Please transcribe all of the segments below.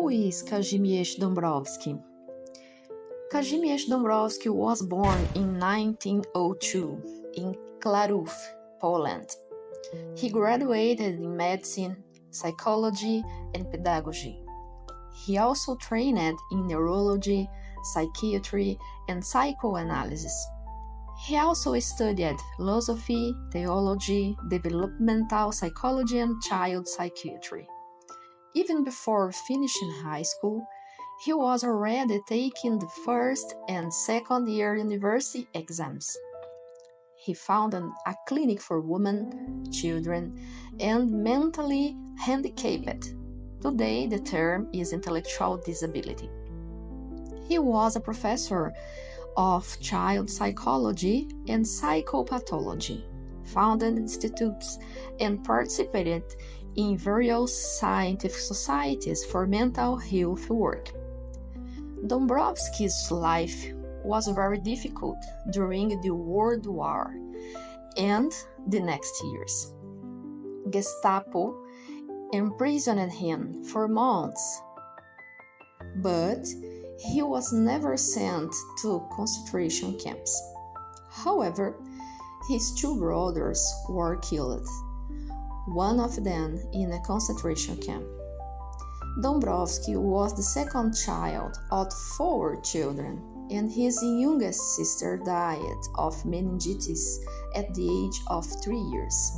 Who is Kazimierz Dabrowski? Kazimierz Dabrowski was born in 1902 in Klarów, Poland. He graduated in medicine, psychology, and pedagogy. He also trained in neurology, psychiatry, and psychoanalysis. He also studied philosophy, theology, developmental psychology, and child psychiatry. Even before finishing high school, he was already taking the first and second year university exams. He founded a clinic for women, children, and mentally handicapped. Today, the term is intellectual disability. He was a professor of child psychology and psychopathology, founded institutes, and participated in various scientific societies for mental health work. Dabrowski's life was very difficult during the World War and the next years. Gestapo imprisoned him for months, but he was never sent to concentration camps. However, his two brothers were killed, one of them in a concentration camp. Dabrowski was the second child of 4 children, and his youngest sister died of meningitis at the age of 3 years.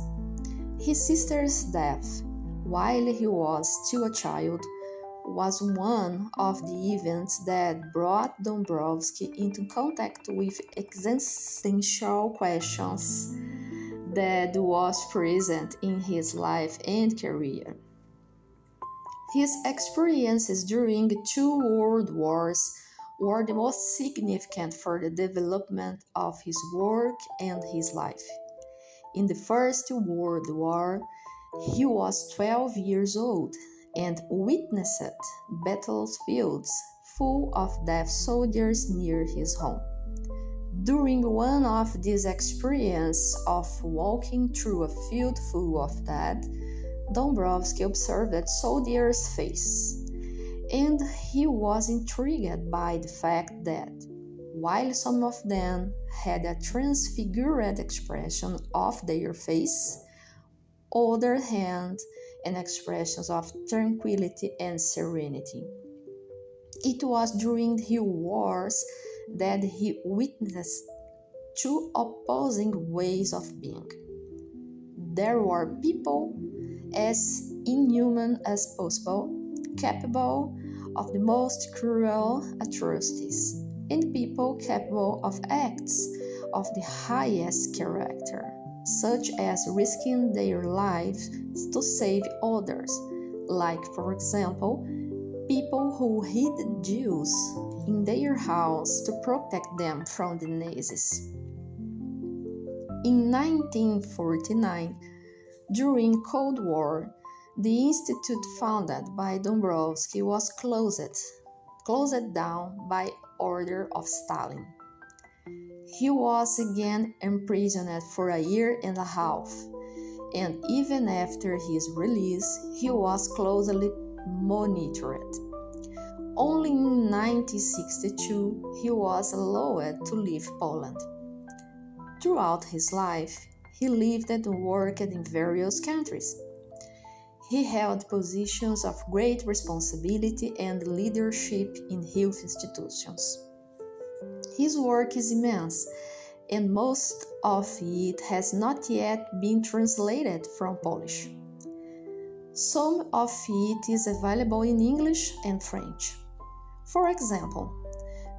His sister's death, while he was still a child, was one of the events that brought Dabrowski into contact with existential questions that was present in his life and career. His experiences during the 2 world wars were the most significant for the development of his work and his life. In the First World War, he was 12 years old and witnessed battlefields full of dead soldiers near his home. During one of these experiences of walking through a field full of dead, Dabrowski observed soldiers' faces, and he was intrigued by the fact that, while some of them had a transfigured expression of their face, others had an expression of tranquility and serenity. It was during the wars that he witnessed 2 opposing ways of being. There were people as inhuman as possible, capable of the most cruel atrocities, and people capable of acts of the highest character, such as risking their lives to save others, like, for example, people who hid Jews in their house to protect them from the Nazis. In 1949, during Cold War, the institute founded by Dabrowski was closed down by order of Stalin. He was again imprisoned for 1.5 years, and even after his release, he was closely monitored. Only in 1962 he was allowed to leave Poland. Throughout his life, he lived and worked in various countries. He held positions of great responsibility and leadership in health institutions. His work is immense, and most of it has not yet been translated from Polish. Some of it is available in English and French. For example,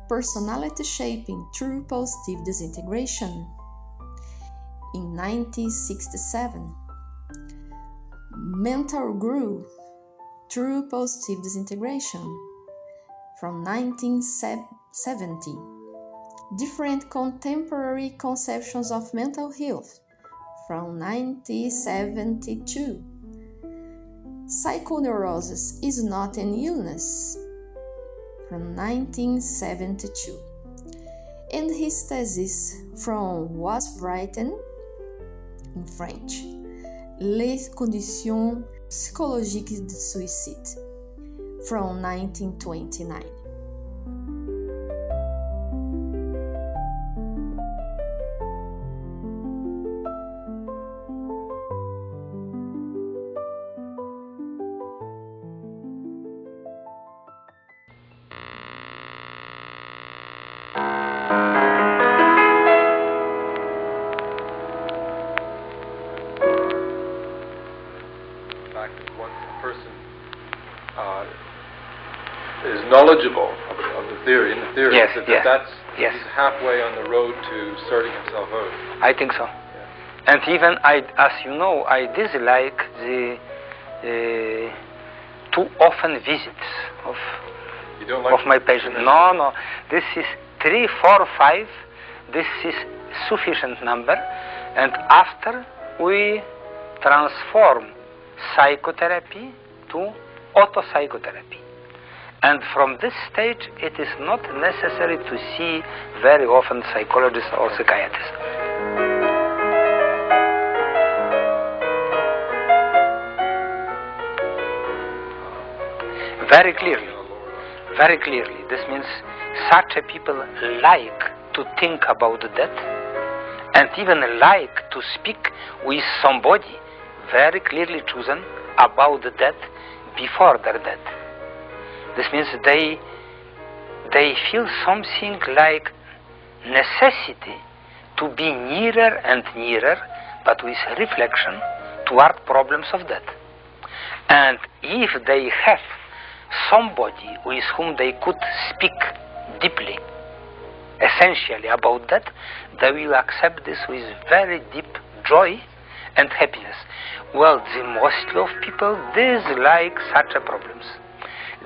Personality Shaping Through Positive Disintegration in 1967, Mental Growth Through Positive Disintegration from 1970, Different Contemporary Conceptions of Mental Health from 1972, Psychoneurosis is Not an Illness from 1972, and his thesis was written in French, Les conditions psychologiques du suicide, from 1929. Knowledgeable of the theory, in the theory, yes, that's yes. He's halfway on the road to sorting himself out. I think so. Yeah. And even as you know, I dislike the too often visits of my patient. No, this is 3, 4, 5. This is sufficient number, and after we transform psychotherapy to autopsychotherapy. And from this stage, it is not necessary to see very often psychologists or psychiatrists. Very clearly. This means such a people like to think about death, and even like to speak with somebody very clearly chosen about the death before their death. This means they feel something like necessity to be nearer and nearer, but with reflection toward problems of death. And if they have somebody with whom they could speak deeply, essentially about that, they will accept this with very deep joy and happiness. Well, the most of people dislike such a problems.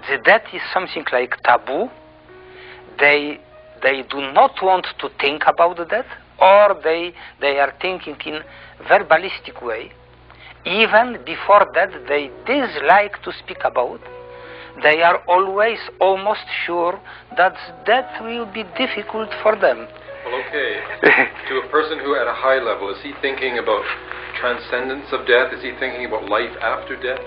The death is something like taboo. They do not want to think about the death, or they are thinking in verbalistic way. Even before that, they dislike to speak about. They are always almost sure that death will be difficult for them. Well, okay. To a person who at a high level, is he thinking about transcendence of death? Is he thinking about life after death?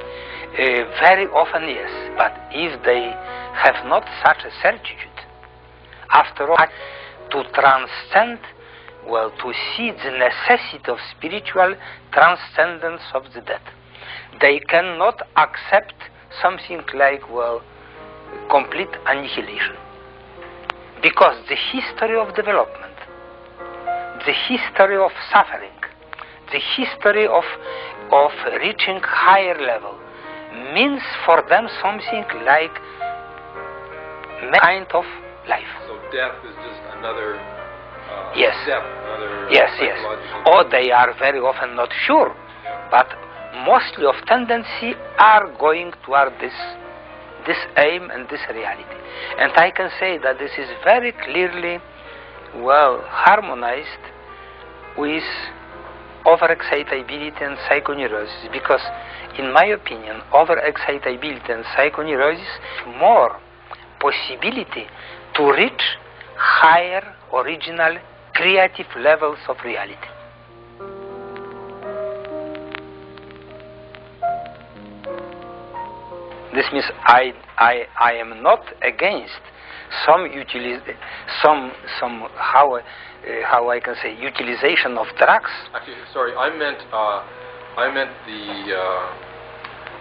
Very often, yes. But if they have not such a certitude, after all, to transcend, well, to see the necessity of spiritual transcendence of the death, they cannot accept something like, well, complete annihilation. Because the history of development, the history of suffering, the history of reaching higher level means for them something like kind of life. So death is just another step, another yes. Or step. they are very often not sure, but mostly of tendency are going toward this aim and this reality. And I can say that this is very clearly, well, harmonized with overexcitability and psychoneurosis, because in my opinion, overexcitability and psychoneurosis more possibility to reach higher original creative levels of reality. This means I am not against some how I can say utilization of drugs. Actually, sorry, I meant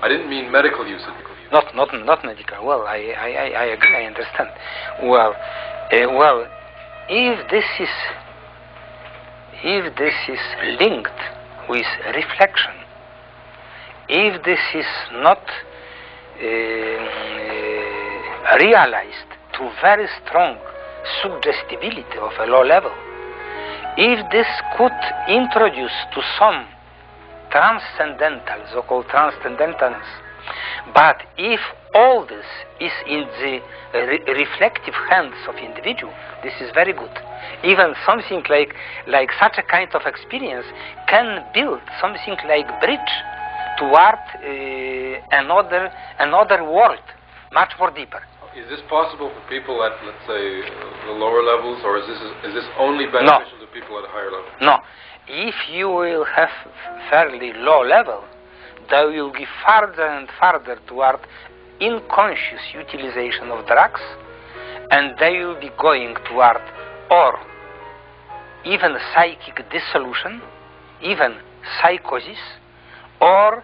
I didn't mean medical use. Not medical. Well, I agree. I understand. Well, if this is linked with reflection, if this is not realized to very strong suggestibility of a low level, if this could introduce to some transcendental, so-called transcendentals, but if all this is in the reflective hands of individual, this is very good. Even something like such a kind of experience can build something like bridge toward another world, much more deeper. Is this possible for people at, let's say, the lower levels, or is this only beneficial to people at a higher level? No. If you will have fairly low level, they will be farther and farther toward unconscious utilization of drugs, and they will be going toward or even psychic dissolution, even psychosis, or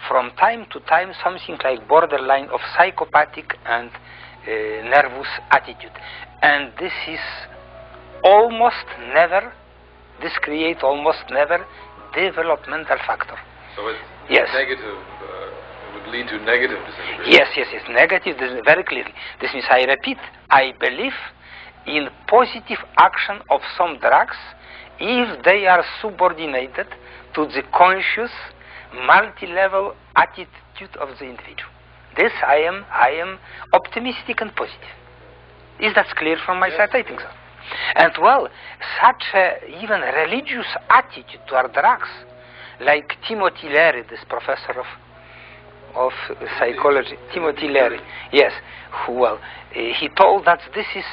from time to time something like borderline of psychopathic and nervous attitude. And this is almost never, this creates almost never developmental factor. So it's yes. negative, would lead to negative disintegration. Yes, negative, this is very clearly. This means, I repeat, I believe in positive action of some drugs if they are subordinated to the conscious, multi-level attitude of the individual. This I am optimistic and positive. Is that clear from my side? I think so. And well, such even religious attitude toward drugs, like Timothy Leary, this professor of psychology, Timothy Leary, yes, he told that this is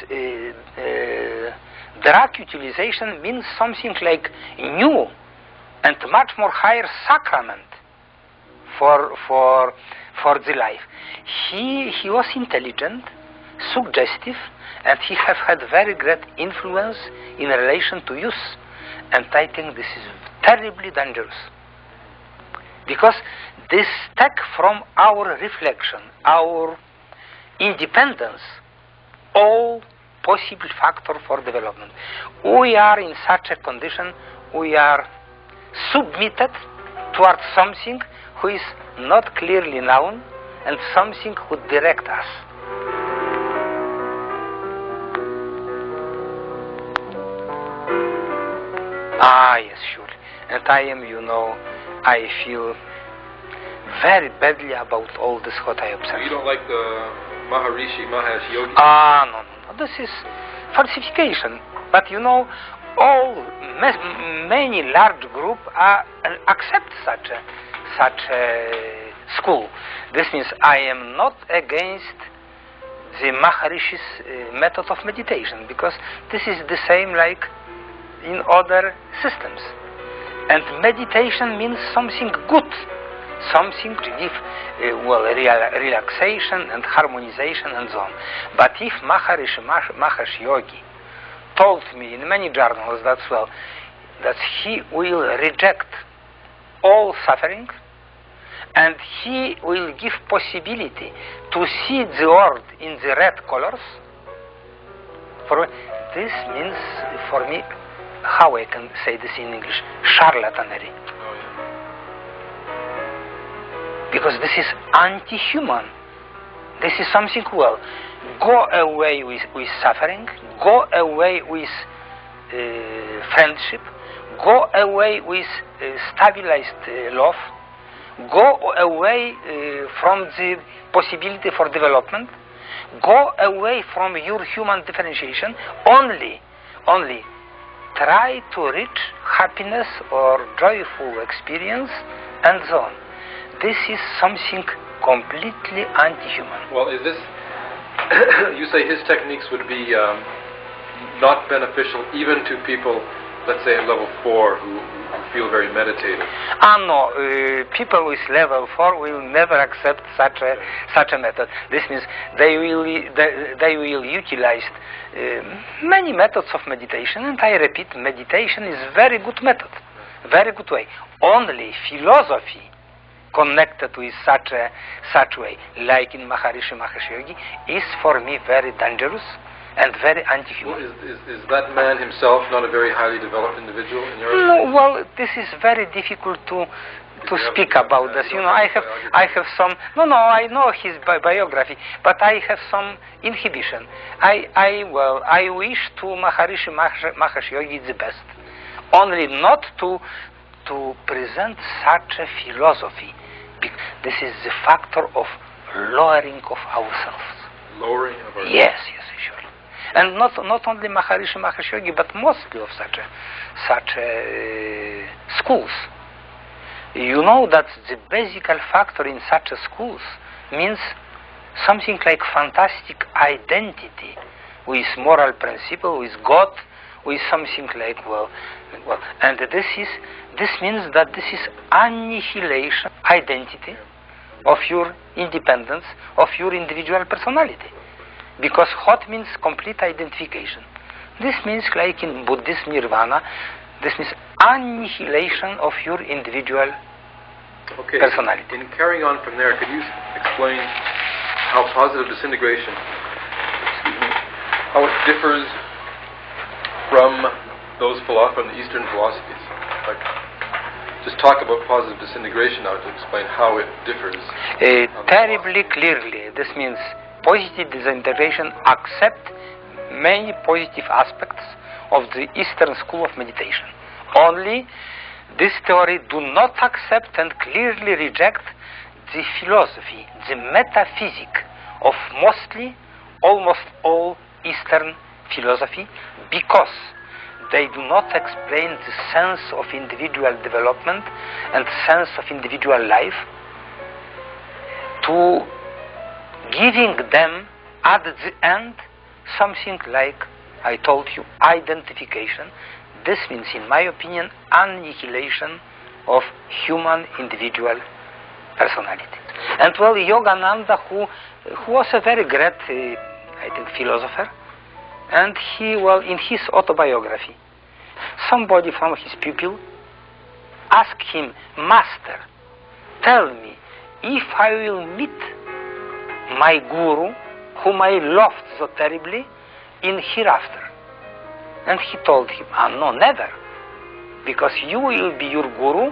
drug utilization means something like new and much more higher sacrament for the life. He was intelligent, suggestive, and he have had very great influence in relation to youth. And I think this is terribly dangerous, because this take from our reflection, our independence, all possible factor for development. We are in such a condition, we are submitted towards something who is not clearly known and something who direct us. Yes, surely. And I am, I feel very badly about all this what I observe. You don't like the Maharishi, Mahesh Yogi? No. This is falsification. But many large group accept such a school. This means I am not against the Maharishi's method of meditation, because this is the same like in other systems. And meditation means something good, something to give relaxation and harmonization and so on. But if Mahesh Yogi told me in many journals that he will reject all suffering, and he will give possibility to see the world in the red colors, this means for me, how I can say this in English, charlatanery. Because this is anti-human. This is something, go away with suffering, go away with friendship, go away with stabilized love, go away from the possibility for development, go away from your human differentiation, only try to reach happiness or joyful experience, and so on. This is something completely anti-human. Well, is this, you say his techniques would be not beneficial even to people, let's say at level 4, who feel very meditative? No, people with level 4 will never accept such a method. This means they will utilize many methods of meditation, and I repeat, meditation is very good method, very good way. Only philosophy connected with such way, like in Maharishi Mahesh Yogi, is for me very dangerous and very anti-human. Is that man himself not a very highly developed individual in your opinion? No, well, this is very difficult to speak about this. I have some. No, I know his biography, but I have some inhibition. I wish to Maharishi Mahesh Yogi the best, only not to present such a philosophy. This is the factor of lowering of ourselves. Lowering of ourselves. Yes, sure. And not only Maharishi Mahesh Yogi, but mostly of such schools. You know that the basic factor in such schools means something like fantastic identity with moral principle, with God, with something like and this means that this is annihilation identity of your independence, of your individual personality. Because what means complete identification? This means, like in Buddhist nirvana, this means annihilation of your individual personality. In carrying on from there, could you explain how positive disintegration, how it differs from from the Eastern philosophies? Like, just talk about positive disintegration now to explain how it differs. Terribly clearly, this means positive disintegration accept many positive aspects of the Eastern school of meditation. Only this theory do not accept and clearly reject the philosophy, the metaphysic of almost all Eastern philosophy, because they do not explain the sense of individual development and sense of individual life, to giving them at the end something like, I told you, identification. This means, in my opinion, annihilation of human individual personality. And well, Yogananda, who was a very great, I think, philosopher, and he, well, in his autobiography, somebody from his pupil asked him, Master, tell me, if I will meet my guru, whom I loved so terribly, in hereafter. And he told him, no, never, because you will be your guru,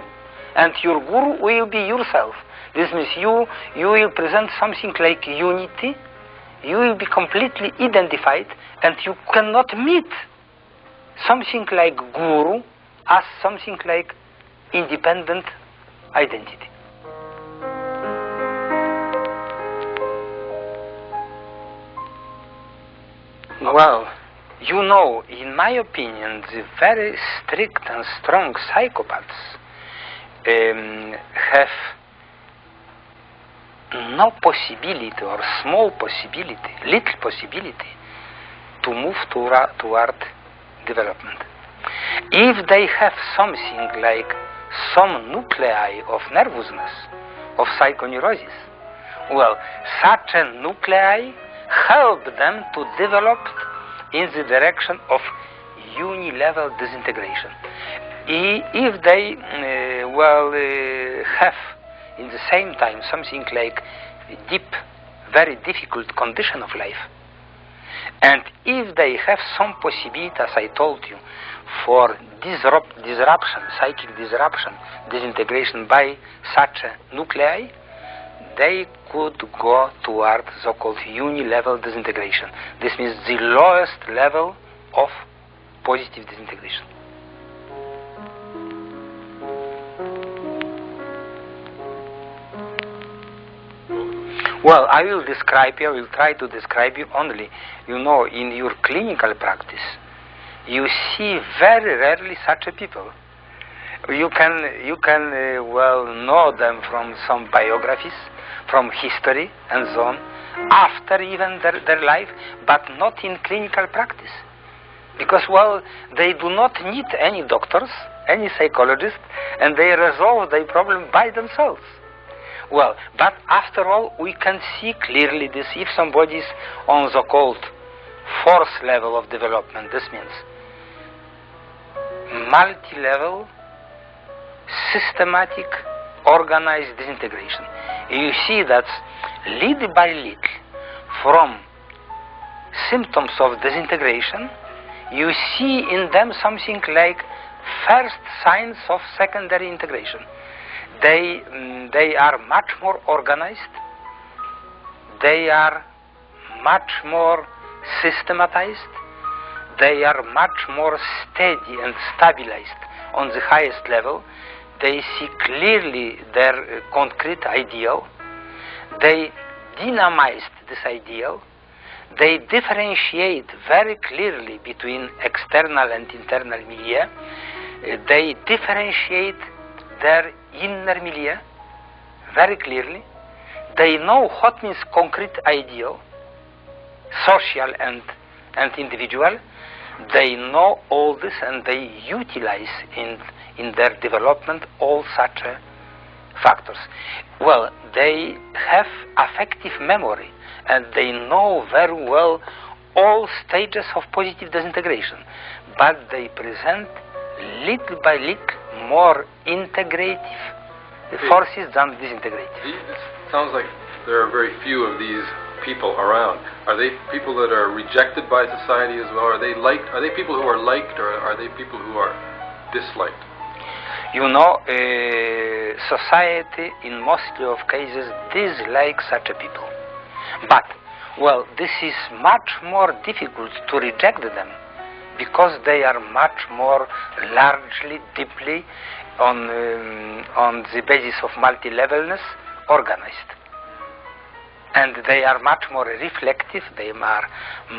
and your guru will be yourself. This means you will present something like unity, you will be completely identified, and you cannot meet something like guru as something like independent identity. Well, you know, in my opinion, the very strict and strong psychopaths have no possibility or small possibility, little possibility to move toward development. If they have something like some nuclei of nervousness, of psychoneurosis, well, such a nuclei help them to develop in the direction of uni-level disintegration. If they have in the same time something like deep, very difficult condition of life, and if they have some possibility, as I told you, for disruption, psychic disruption, disintegration by such a nuclei, they could go toward so-called uni-level disintegration. This means the lowest level of positive disintegration. Well, I will try to describe you only, you know, in your clinical practice, you see very rarely such a people. You can know them from some biographies, from history and so on, after even their life, but not in clinical practice. Because, well, they do not need any doctors, any psychologists, and they resolve their problem by themselves. Well, but after all, we can see clearly this. If somebody is on the called fourth level of development, this means multi-level, systematic, organized disintegration. You see that little by little, from symptoms of disintegration, you see in them something like first signs of secondary integration. They are much more organized, they are much more systematized, they are much more steady and stabilized on the highest level. They see clearly their concrete ideal, they dynamized this ideal, they differentiate very clearly between external and internal milieu, they differentiate their inner milieu very clearly, they know what means concrete ideal, social and individual, they know all this and they utilize in their development all such factors? Well, they have affective memory, and they know very well all stages of positive disintegration, but they present little by little more integrative forces than disintegrative. It sounds like there are very few of these people around. Are they people that are rejected by society as well? Are they liked? Are they people who are liked, or are they people who are disliked? You know, society in mostly of cases dislikes such a people. But, well, this is much more difficult to reject them because they are much more largely, deeply, on the basis of multi-levelness, organized. And they are much more reflective, they are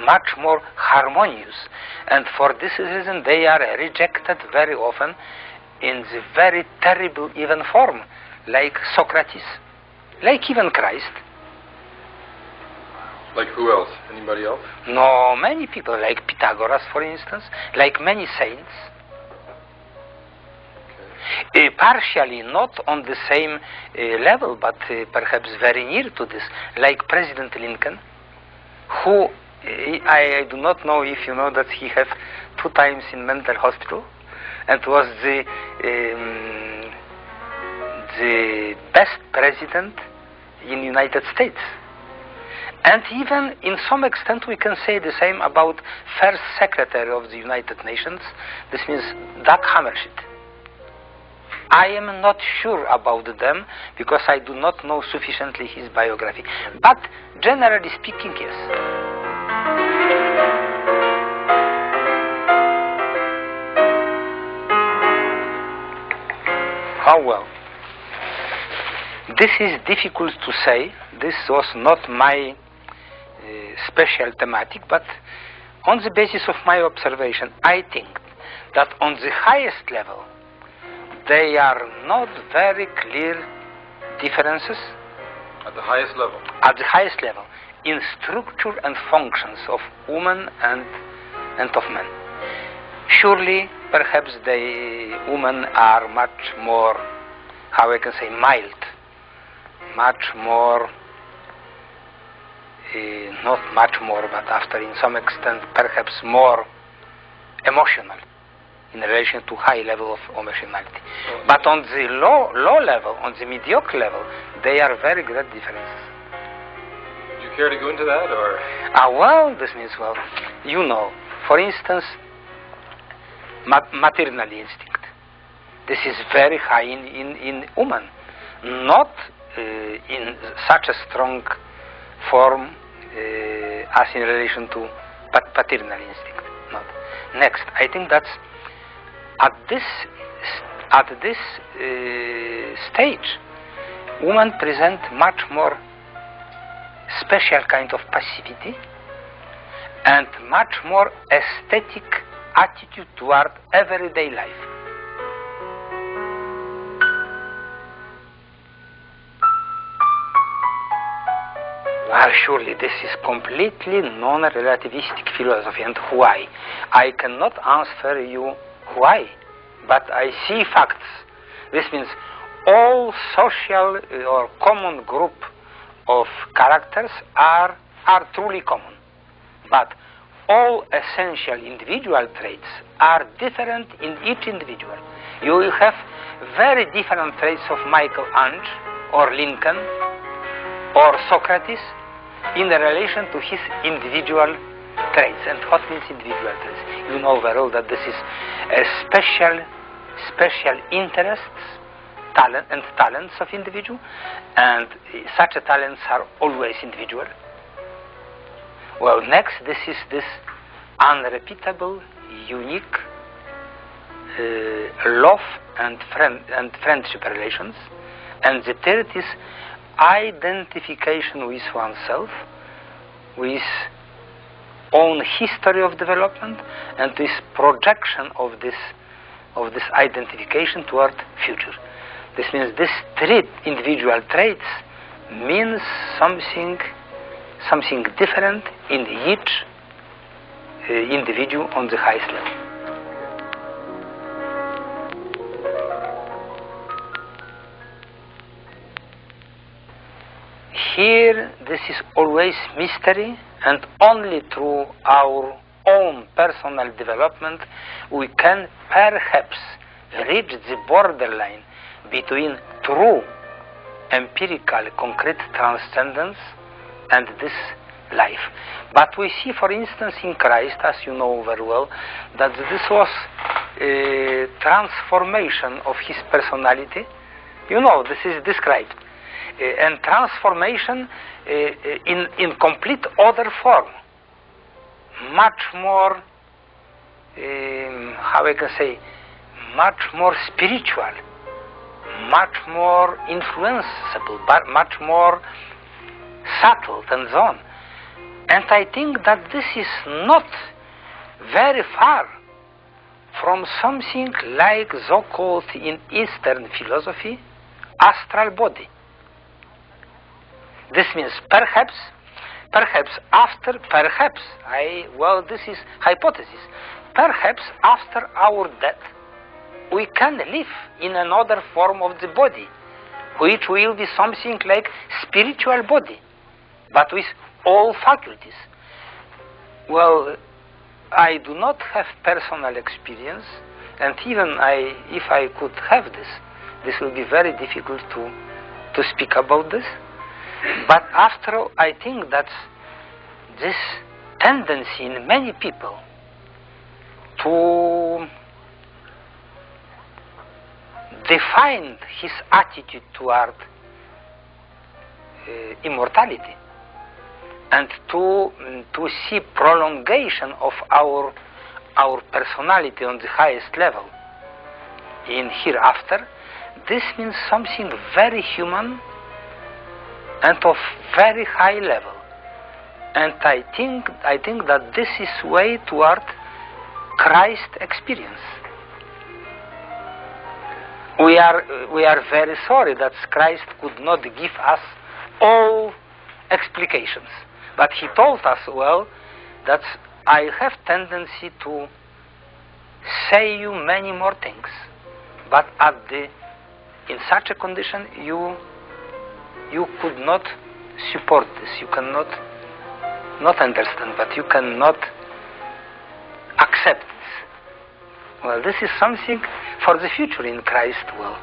much more harmonious. And for this reason they are rejected very often in the very terrible even form, like Socrates, like even Christ. Like who else? Anybody else? No, many people, like Pythagoras, for instance, like many saints. Partially not on the same level, but perhaps very near to this, like President Lincoln, who I do not know if you know that he had 2 times in mental hospital, and was the best president in the United States. And even in some extent we can say the same about first secretary of the United Nations, this means Dag Hammarskjöld. I am not sure about them because I do not know sufficiently his biography. But generally speaking, yes. How well? This is difficult to say. This was not my special thematic, but on the basis of my observation, I think that on the highest level, they are not very clear differences. At the highest level? At the highest level, in structure and functions of women and of men. Surely, perhaps the women are much more, how I can say, mild, much more, not much more, but after in some extent, perhaps more emotional in relation to high level of emotionality. But on the low level, on the mediocre level, they are very great differences. Would you care to go into that, or? Well, this means, well, you know, for instance, maternal instinct. This is very high in women, not in such a strong form as in relation to paternal instinct. Not. Next, I think that's at this stage, women present much more special kind of passivity and much more aesthetic attitude toward everyday life. Well, surely this is completely non-relativistic philosophy, and why? I cannot answer you why, but I see facts. This means all social or common group of characters are truly common, but all essential individual traits are different in each individual. You will have very different traits of Michelangelo or Lincoln or Socrates in relation to his individual traits. And what means individual traits? You know very well that this is a special interests, talents of individual, and such talents are always individual. Well, next, this is this unrepeatable, unique love and friendship relations, and the third is identification with oneself, with own history of development, and this projection of this identification toward future. This means this individual traits means something different in each individual on the highest level. here this is always mystery, and only through our own personal development we can perhaps reach the borderline between true empirical concrete transcendence and this life. But we see, for instance, in Christ, as you know very well, that this was a transformation of his personality. You know, this is described. And transformation in complete other form. Much more, how I can say, much more spiritual, much more influenceable, but much more subtle and so on. And I think that this is not very far from something like so-called in Eastern philosophy, astral body. This means perhaps this is hypothesis, perhaps after our death we can live in another form of the body, which will be something like spiritual body, but with all faculties. Well, I do not have personal experience, and even if I could have this will be very difficult to speak about this. But after all, I think that this tendency in many people to define his attitude toward immortality and to see prolongation of our personality on the highest level in hereafter, this means something very human and of very high level. And I think that this is way toward Christ experience. We are very sorry that Christ could not give us all explications, but he told us, well, that I have tendency to say you many more things, but in such a condition you could not support this. You cannot not understand, but you cannot accept this. Well, this is something for the future in Christ. Well,